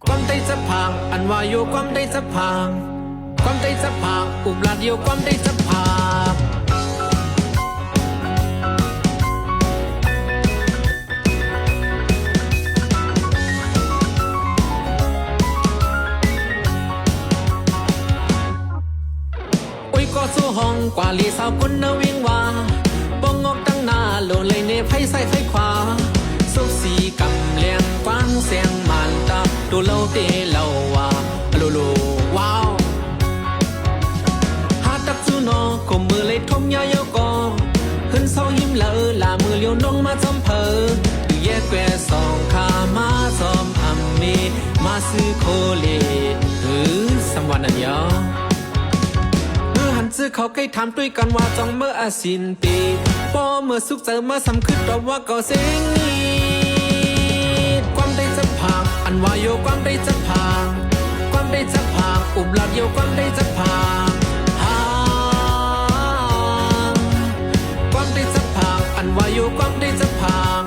ความได้จะพางอันว่าอยู่ความได้จะพางความได้จะพางอุบลาดอยู่ความได้จะพางอุ้ยก็สู้ห้องกว่าลีสาวคนนาวิ่งว่าบ่งอกตั้งหน้าโลเลยเนไพ่ใส่ไฟขวาสุกสีกำเลียงกว้างเสียงมันตาดูเล่าเตเล่าว่าลูลูว้าวหาตักจูนอคมมือเลยทมยาเยาก็ขึ้นเศร้ายิ้มละลามือเลี้ยวน้องมาจำเพอแยกแกวสองขามาซอมอัมเมมาซื้อโคเลสัมวันอันยอหันซื้อเขาใกล้ถามด้วยกันว่าจ้องเมื่ออาสินปีพอเมื่อสุขเจอเมื่อสำคึดตอบว่าก็เสียงนี้ความได้จะพางอันว่าโยความได้จะพางความได้จะพางอุบลาดโยความได้จะพางความได้จะพางอันว่าโยความได้จะพาง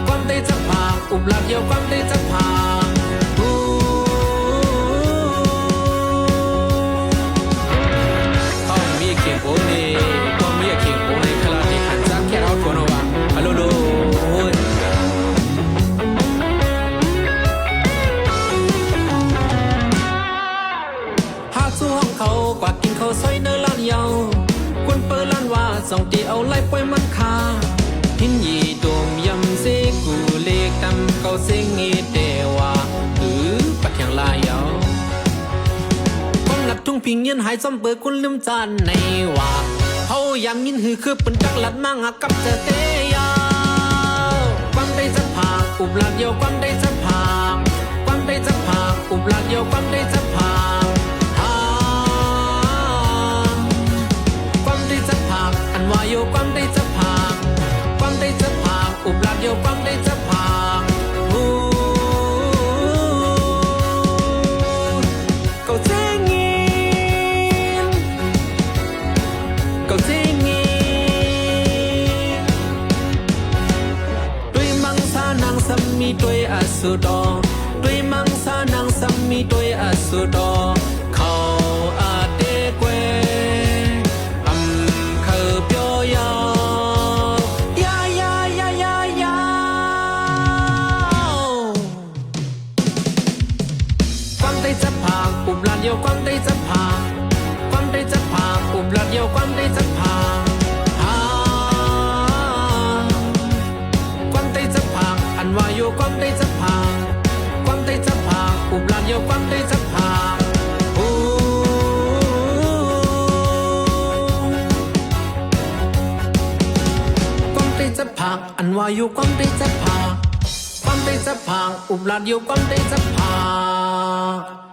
ความได้จะพางอุบลาดโยความได้จะพางเขากว่ากินเขาซอยเนื้อล้านเยาคนเปิดล้านว่าสองตีเอาไล่ป่วยมันคาหินยีดมยำเสกูเล็กตำเขาเสงีเดว่าปัดอย่างลายเยาคนหลับทุ่งพิงยืนหายซ้ำเปิดคุณลืมจานในว่าเขายำยินหือคือเป็นจักหลัดมั่งกับเจเตยาความได้จะพางอุบลาดเยาความได้จะพางความได้จะพางอุบลาดเยาความได้จะพางว่าโยความได้จะพางความได้จะพางอุบลาดโยความได้จะพางก็เจงินก็เจงินด้วยมังสานางสัมมีด้วยอสุดอด้วยมังสานางสัมมีด้วยอสุดอเขาอาเดเกวจะพางอุบลาดโยความได้จะพางความได้จะพางอุบลาดโยความได้จะพางความได้จะพางอันว่าโยความได้จะพางความได้จะพางอุบลาดโยความได้จะพางความได้จะพางอันว่าโยความได้จะพางความได้จะพางอุบลาดโยความได้จะพาง